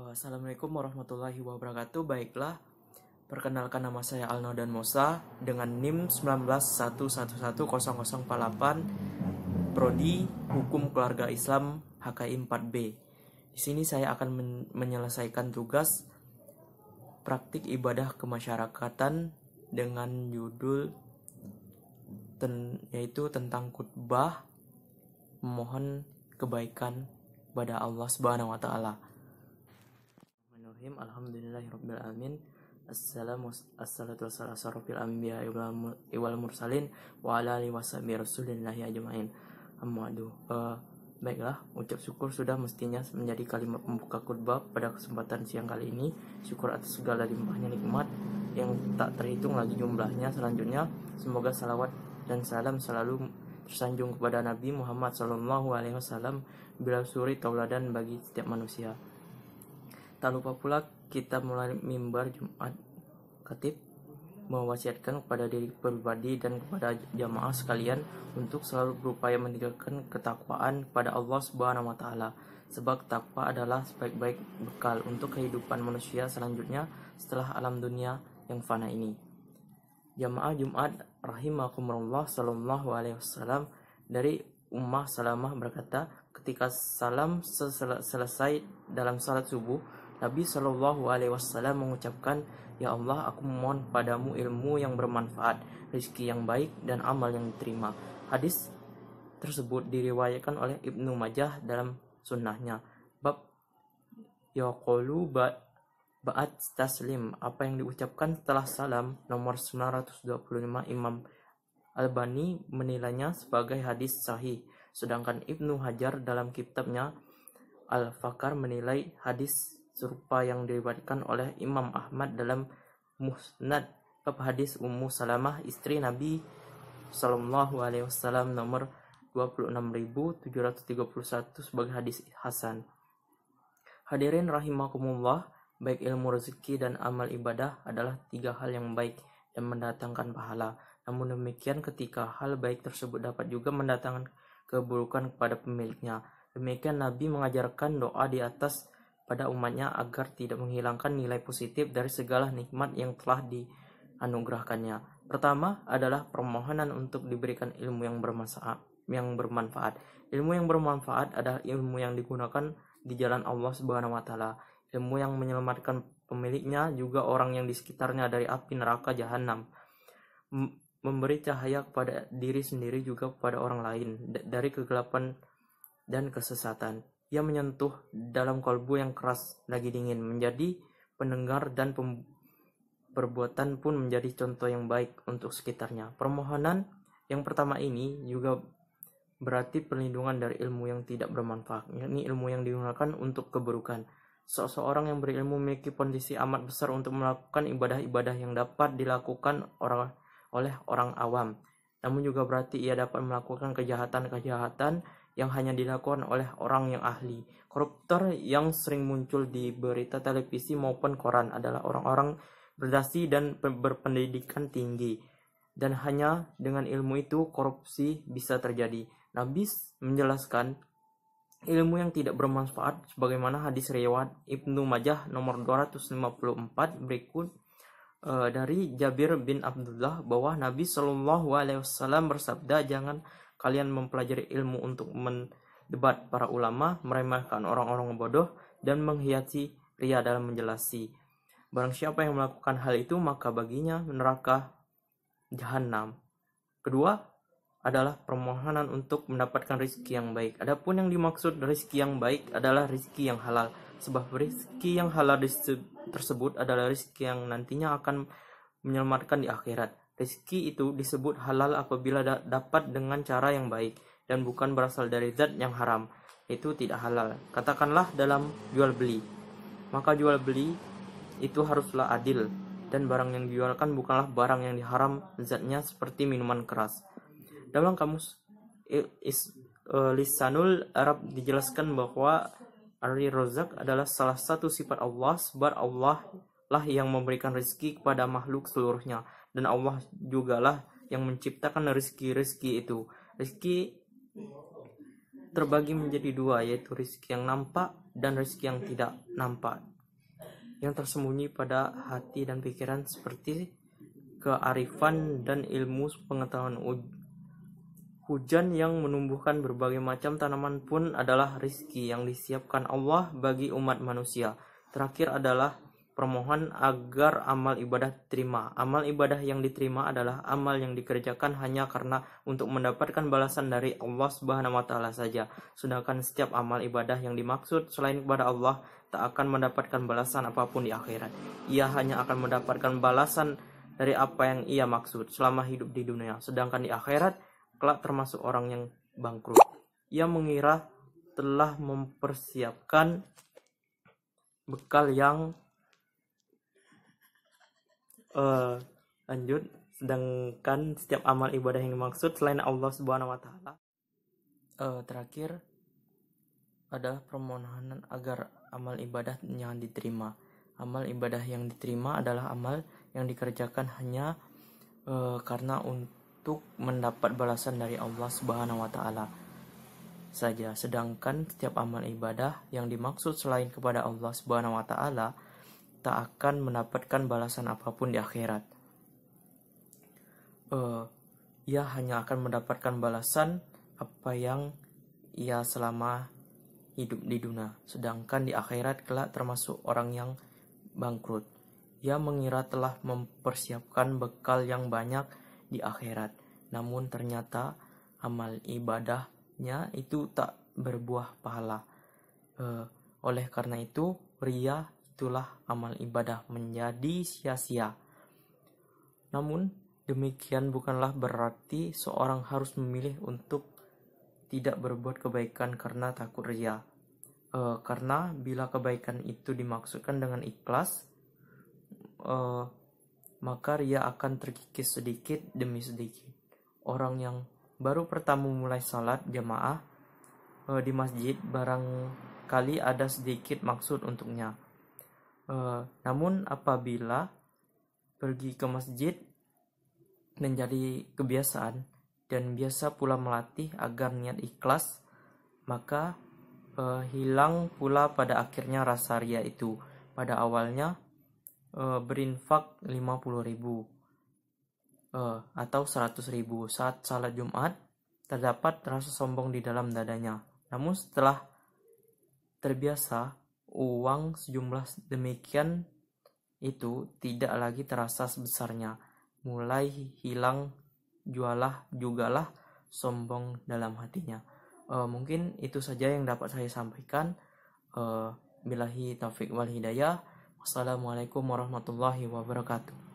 Assalamualaikum warahmatullahi wabarakatuh. Baiklah, perkenalkan nama saya Alno dan Mosa dengan NIM 1911110048, Prodi Hukum Keluarga Islam HKI 4B. Di sini saya akan menyelesaikan tugas praktik ibadah kemasyarakatan dengan judul yaitu tentang khutbah memohon kebaikan kepada Allah Subhanahu wa taala. Alhamdulillahirabbil alamin. Assalatu wassalamu asyrafil anbiya wal mursalin wa ala alihi washabihi rasulillahi ajmain. Baiklah, ucap syukur sudah mestinya menjadi kalimat pembuka khutbah pada kesempatan siang kali ini. Syukur atas segala limpahnya nikmat yang tak terhitung lagi jumlahnya. Selanjutnya, semoga salawat dan salam selalu tersanjung kepada Nabi Muhammad SAW, bila suri tauladan bagi setiap manusia. Tak lupa pula kita mulai mimbar Jumat Khatib mewasiatkan kepada diri pribadi dan kepada jamaah sekalian untuk selalu berupaya meninggalkan ketakwaan kepada Allah Subhanahu wa taala, sebab takwa adalah sebaik-baik bekal untuk kehidupan manusia selanjutnya setelah alam dunia yang fana ini. Jamaah Jumat rahimakumullah sallallahu alaihi wasallam dari Ummah Salamah berkata, ketika salam selesai dalam salat subuh, Nabi Shallallahu Alaihi Wasallam mengucapkan, "Ya Allah, aku memohon padamu ilmu yang bermanfaat, rezeki yang baik, dan amal yang diterima." Hadis tersebut diriwayatkan oleh Ibnu Majah dalam sunnahnya. Bab yaqulu ba'at taslim, apa yang diucapkan setelah salam, nomor 925. Imam Albani menilainya sebagai hadis sahih, sedangkan Ibnu Hajar dalam kitabnya Al-Fakar menilai hadis serupa yang diriwayatkan oleh Imam Ahmad dalam Musnad. Bab hadis Ummu Salamah istri Nabi Sallallahu Alaihi Wasallam nomor 26.731 sebagai hadis hasan. Hadirin rahimakumullah, baik ilmu rezeki dan amal ibadah adalah tiga hal yang baik dan mendatangkan pahala. Namun demikian, ketika hal baik tersebut dapat juga mendatangkan keburukan kepada pemiliknya. Demikian Nabi mengajarkan doa di atas pada umatnya agar tidak menghilangkan nilai positif dari segala nikmat yang telah dianugerahkannya. Pertama adalah permohonan untuk diberikan ilmu yang bermanfaat. Ilmu yang bermanfaat adalah ilmu yang digunakan di jalan Allah Subhanahu wa taala. Ilmu yang menyelamatkan pemiliknya juga orang yang di sekitarnya dari api neraka jahanam. Memberi cahaya kepada diri sendiri juga kepada orang lain dari kegelapan dan kesesatan. Ia menyentuh dalam kalbu yang keras lagi dingin, menjadi pendengar, dan perbuatan pun menjadi contoh yang baik untuk sekitarnya. Permohonan yang pertama ini juga berarti perlindungan dari ilmu yang tidak bermanfaat, yakni ilmu yang digunakan untuk keburukan. Seseorang yang berilmu memiliki kondisi amat besar untuk melakukan ibadah-ibadah yang dapat dilakukan oleh orang awam. Namun juga berarti ia dapat melakukan kejahatan-kejahatan yang hanya dilakukan oleh orang yang ahli. Koruptor yang sering muncul di berita televisi maupun koran adalah orang-orang berdasi dan berpendidikan tinggi. Dan hanya dengan ilmu itu korupsi bisa terjadi. Nabi menjelaskan ilmu yang tidak bermanfaat sebagaimana hadis riwayat Ibnu Majah nomor 254 berikut dari Jabir bin Abdullah bahwa Nabi Shallallahu Alaihi Wasallam bersabda, "Jangan kalian mempelajari ilmu untuk mendebat para ulama, meremehkan orang-orang bodoh, dan menghiasi ria dalam menjelasi. Barang siapa yang melakukan hal itu, maka baginya neraka jahanam." Kedua adalah permohonan untuk mendapatkan rezeki yang baik. Adapun yang dimaksud rezeki yang baik adalah rezeki yang halal. Sebab rezeki yang halal tersebut adalah rezeki yang nantinya akan menyelamatkan di akhirat. Rezeki itu disebut halal apabila dapat dengan cara yang baik dan bukan berasal dari zat yang haram. Itu tidak halal. Katakanlah dalam jual beli. Maka jual beli itu haruslah adil, dan barang yang dijualkan bukanlah barang yang diharam zatnya seperti minuman keras. Dalam kamus Lisanul Arab dijelaskan bahwa Ar-Razzaq adalah salah satu sifat Allah, sebab Allah lah yang memberikan rezeki kepada makhluk seluruhnya, dan Allah jugalah yang menciptakan rezeki itu. Rezeki terbagi menjadi dua, yaitu rezeki yang nampak dan rezeki yang tidak nampak. yang tersembunyi pada hati dan pikiran seperti kearifan dan ilmu pengetahuan. Hujan yang menumbuhkan berbagai macam tanaman pun adalah rizki yang disiapkan Allah bagi umat manusia. Terakhir adalah permohonan agar amal ibadah diterima. Amal ibadah yang diterima adalah amal yang dikerjakan hanya karena untuk mendapatkan balasan dari Allah Subhanahu wa taala saja. Sedangkan setiap amal ibadah yang dimaksud selain kepada Allah tak akan mendapatkan balasan apapun di akhirat. Ia hanya akan mendapatkan balasan dari apa yang ia maksud selama hidup di dunia. Sedangkan di akhirat kelak termasuk orang yang bangkrut. Ia mengira telah mempersiapkan bekal yang lanjut, sedangkan setiap amal ibadah yang dimaksud selain Allah Subhanahu wa taala. Terakhir adalah permohonan agar amal ibadah yang diterima. Amal ibadah yang diterima adalah amal yang dikerjakan hanya karena untuk mendapat balasan dari Allah Subhanahu wa taala saja. Sedangkan setiap amal ibadah yang dimaksud selain kepada Allah Subhanahu wa taala tak akan mendapatkan balasan apapun di akhirat. Ia hanya akan mendapatkan balasan apa yang ia selama hidup di dunia. Sedangkan di akhirat kelak termasuk orang yang bangkrut. Ia mengira telah mempersiapkan bekal yang banyak di akhirat, namun ternyata amal ibadahnya itu tak berbuah pahala. Oleh karena itu, ria itulah amal ibadah menjadi sia-sia. Namun demikian bukanlah berarti seorang harus memilih untuk tidak berbuat kebaikan karena takut ria. Karena bila kebaikan itu dimaksudkan dengan ikhlas, maka ria akan terkikis sedikit demi sedikit. Orang yang baru pertama mulai salat jamaah di masjid barangkali ada sedikit maksud untuknya. Namun apabila pergi ke masjid menjadi kebiasaan dan biasa pula melatih agar niat ikhlas, maka hilang pula pada akhirnya rasa ria itu. Pada awalnya berinfak 50.000 atau 100.000 saat salat Jumat, terdapat rasa sombong di dalam dadanya. Namun setelah terbiasa, uang sejumlah demikian itu tidak lagi terasa sebesarnya. Mulai hilang jugalah sombong dalam hatinya. Mungkin itu saja yang dapat saya sampaikan. Billahi taufik wal hidayah. Wassalamualaikum warahmatullahi wabarakatuh.